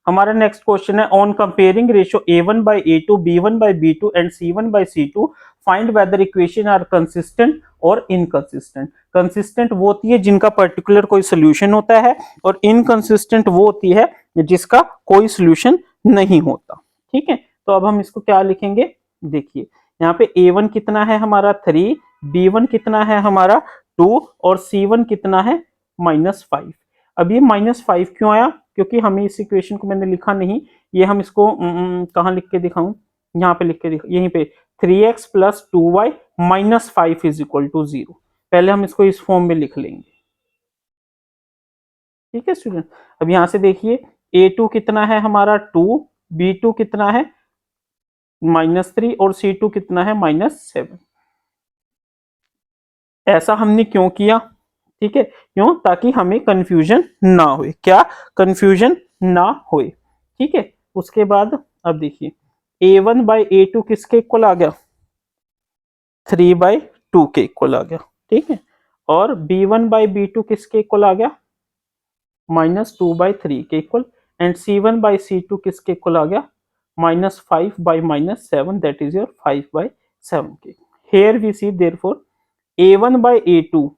हमारा next question है on comparing ratio A1 by A2, B1 by B2 and C1 by C2 find whether equation are consistent और inconsistent. Consistent वो होती है जिनका particular कोई सोल्यूशन होता है, और इनकंसिस्टेंट वो होती है जिसका कोई सोल्यूशन नहीं होता। ठीक है, तो अब हम इसको क्या लिखेंगे, देखिए यहाँ पे A1 कितना है हमारा 3, B1 कितना है हमारा 2 और C1 कितना है -5। अब ये -5 क्यों आया, क्योंकि हमें इस इक्वेशन को मैंने लिखा नहीं, ये हम इसको कहाँ लिख के दिखाऊं, यहाँ पे लिख के यहीं पे 3x + 2y - 5 = 0। पहले हम इसको इस फॉर्म में लिख लेंगे। ठीक है स्टूडेंट, अब यहां से देखिए A2 कितना है हमारा 2, B2 कितना है -3 और C2 कितना है -7। ऐसा हमने क्यों किया, ठीक है, क्यों, ताकि हमें कंफ्यूजन ना हो, क्या कंफ्यूजन ना हो। ठीक है, उसके बाद अब देखिए A1 by A2 किसके इक्वल आ गया, 3/2 के इक्वल आ गया। ठीक है, और B1 by B2 किसके इक्वल आ गया, -2/3 के equal, and C1 by C2 किसके इक्वल आ गया, -5/-7, दैट इज योर 5/7 के। Here we see therefore A1 by A2,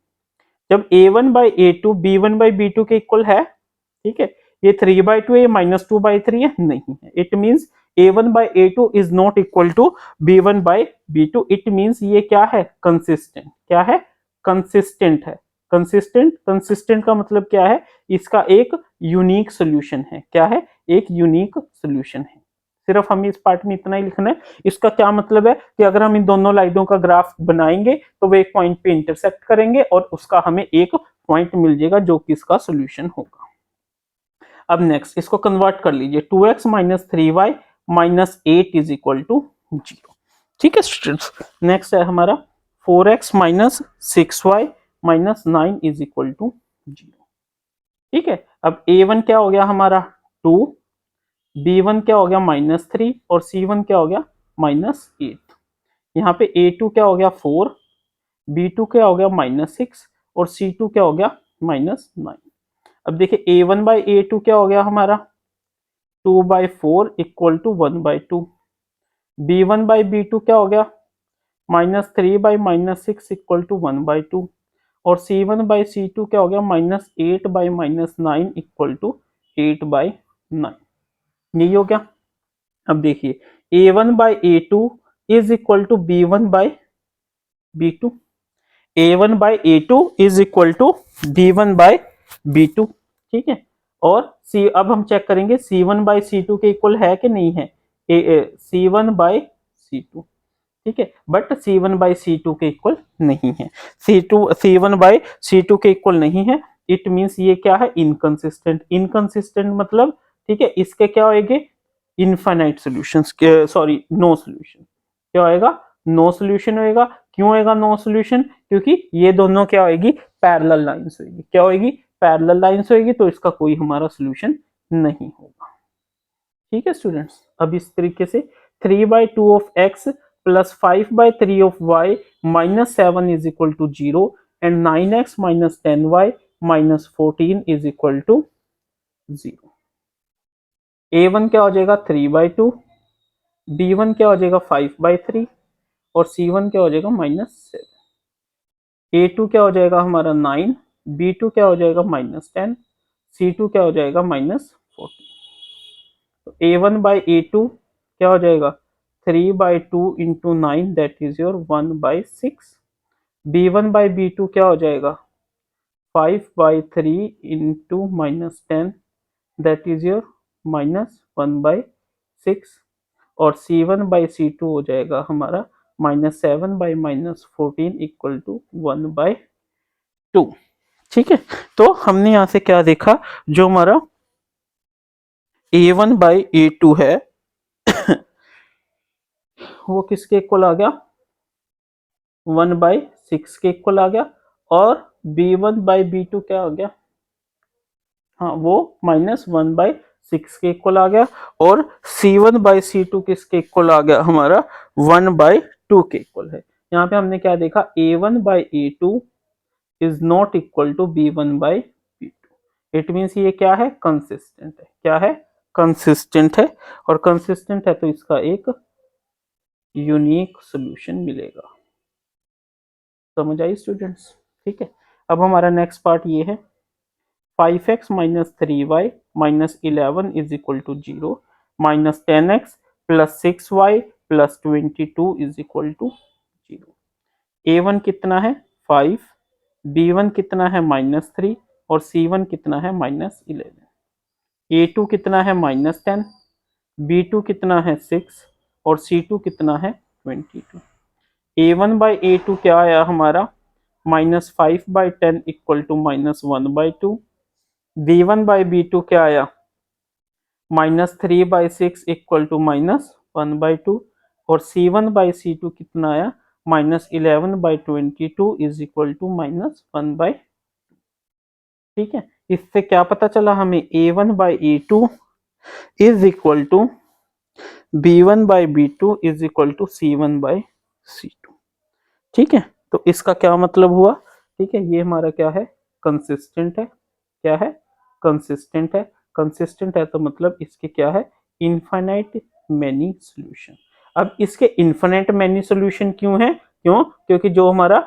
जब A1 by A2 B1 by B2 के इक्वल है, ठीक है, ये 3/2 है, ये -2/3 है, नहीं है, it means A1 by A2 is not equal to B1 by B2। It means ये क्या है, कंसिस्टेंट, क्या है, कंसिस्टेंट है। कंसिस्टेंट, कंसिस्टेंट का मतलब क्या है, इसका एक यूनिक सोल्यूशन है, क्या है, एक यूनिक सोल्यूशन है। सिर्फ हमें इस पार्ट में इतना ही लिखना है। इसका क्या मतलब है कि अगर हम इन दोनों लाइनों का ग्राफ बनाएंगे तो वो एक पॉइंट पे इंटरसेक्ट करेंगे और उसका हमें एक पॉइंट मिल जाएगा जो कि इसका सोल्यूशन होगा। अब नेक्स्ट इसको कन्वर्ट कर लीजिए, 2x - 3y - 8 = 0। ठीक है स्टूडेंट्स, नेक्स्ट है हमारा 4x - 6y - 9 = 0। ठीक है, अब A1 क्या हो गया हमारा 2, B1 क्या हो गया -3 और C1 क्या हो गया -8। यहाँ पे A2 क्या हो गया 4, B2 क्या हो गया -6 और C2 क्या हो गया -9। अब देखिए A1 by A2 क्या हो गया हमारा 2/4 = 1/2। B1 by B2 क्या हो गया -3/-6 = 1/2 और C1 by C2 क्या हो गया -8/-9 = 8/9। यही हो गया। अब देखिए A1 by A2 is equal to B1 by B2, A1 by A2 is equal to B1 by B2। ठीक है, और C अब हम चेक करेंगे C1 by C2 के इक्वल है कि नहीं है, C1 by C2। ठीक है, बट C1 by C2 के इक्वल नहीं है, C1 by C2 के इक्वल नहीं है। इट मींस ये क्या है, इनकंसिस्टेंट। इनकंसिस्टेंट मतलब, ठीक है, इसके क्या होएंगे, infinite solutions, sorry no solution. क्या होएगा, नो सॉल्यूशन होएगा। क्यों होएगा नो सॉल्यूशन, क्योंकि ये दोनों क्या होएगी, पैरेलल लाइंस होएगी। क्या होएगी, पैरेलल लाइंस होएगी, तो इसका कोई हमारा सॉल्यूशन नहीं होगा। ठीक है स्टूडेंट्स, अब इस तरीके से 3/2 of x plus 5/3 of y minus 7 is equal to 0 and 9x minus 10y minus 14 is equal to 0। A1 क्या हो जाएगा 3/2, B1 क्या हो जाएगा 5/3 और C1 क्या हो जाएगा -7। A2 क्या हो जाएगा हमारा 9, B2 क्या हो जाएगा -10, C2 क्या हो जाएगा -14। तो A1 by A2 क्या हो जाएगा 3/2 into 9 that is your 1/6। B1 by B2 क्या हो जाएगा 5/3 into -10 दैट इज योर -1/6 और C1 by C2 हो जाएगा हमारा -7/-14 इक्वल टू 1/2। ठीक है, तो हमने यहां से क्या देखा, जो हमारा A1 by A2 है वो किसके इक्वल आ गया 1/6 के इक्वल आ गया, और B1 by B2 क्या हो गया, हाँ वो -1/6 के इक्वल आ गया, और C1 by C2 किसके इक्वल आ गया हमारा 1/2 के इक्वल है। यहाँ पे हमने क्या देखा, A1 by A2 is not equal to B1 by B2। It means ये क्या है, कंसिस्टेंट है। क्या है, कंसिस्टेंट है, और कंसिस्टेंट है तो इसका एक यूनिक सॉल्यूशन मिलेगा। समझ आई स्टूडेंट्स? ठीक है, अब हमारा नेक्स्ट पार्ट ये है 5x minus 3y minus 11 is equal to 0 minus 10x plus 6y plus 22 is equal to 0। a1 कितना है 5, b1 कितना है -3 और c1 कितना है -11। a2 कितना है -10, b2 कितना है 6 और c2 कितना है 22। a1 बाई a2 क्या आया हमारा -5/10 equal to -1/2। b1 by b2 क्या आया -3/6 इक्वल टू -1/2 और c1/c2 कितना आया -11/22 इज इक्वल टू -1/। ठीक है, इससे क्या पता चला हमें a1/a2 is equal to b1/b2 is equal to c1/c2। ठीक है, तो इसका क्या मतलब हुआ? ठीक है, ये हमारा क्या है कंसिस्टेंट है। क्या है कंसिस्टेंट है। कंसिस्टेंट है तो मतलब इसके क्या है इनफाइनाइट मैनी सॉल्यूशन। अब इसके इनफाइनाइट मैनी सॉल्यूशन क्यों है? क्योंकि जो हमारा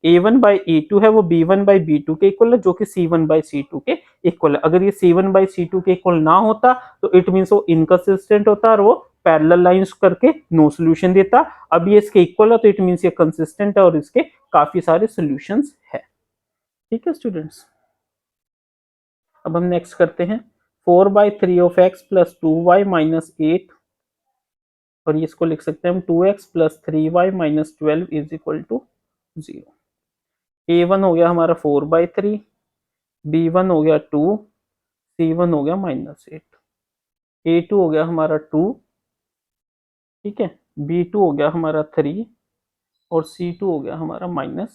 a1/a2 है वो b1/b2 के इक्वल है, जो कि c1/c2 के इक्वल है। अगर ये c1/c2 के इक्वल ना होता तो इट मीन्स वो इनकंसिस्टेंट होता और वो पैरेलल लाइंस करके नो सॉल्यूशन देता। अब ये इसके इक्वल है तो इट मीन्स ये कंसिस्टेंट है और इसके काफी सारे सॉल्यूशंस है। ठीक है स्टूडेंट्स, अब हम नेक्स्ट करते हैं 4/3 of x plus 2y minus 8, और इसको लिख सकते हैं हम 2x plus 3y minus 12 is equal to 0। a1 हो गया हमारा 4/3, b1 हो गया 2, c1 हो गया -8, a2 हो गया हमारा 2, ठीक है, b2 हो गया हमारा 3 और c2 हो गया हमारा -12।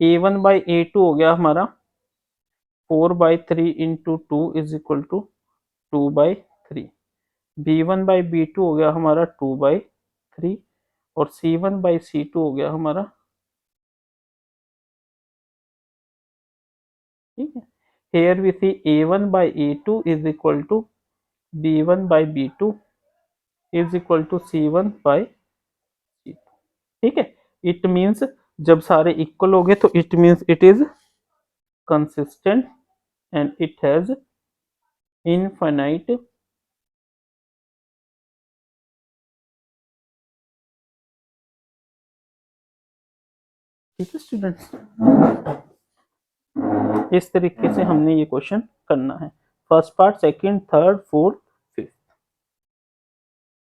a1/a2 हो गया हमारा 4/3 into 2 is equal to 2/3। b1/b2 हो गया हमारा 2/3 और c1/c2 हो गया हमारा, ठीक है। Here we see a1/a2 is equal to b1/b2 is equal to c1/c2। ठीक है, इट मीन्स जब सारे इक्वल हो गए तो it means it is consistent and it has infinite ठीक है स्टूडेंट्स, इस तरीके से हमने ये क्वेश्चन करना है। First part, second, third, fourth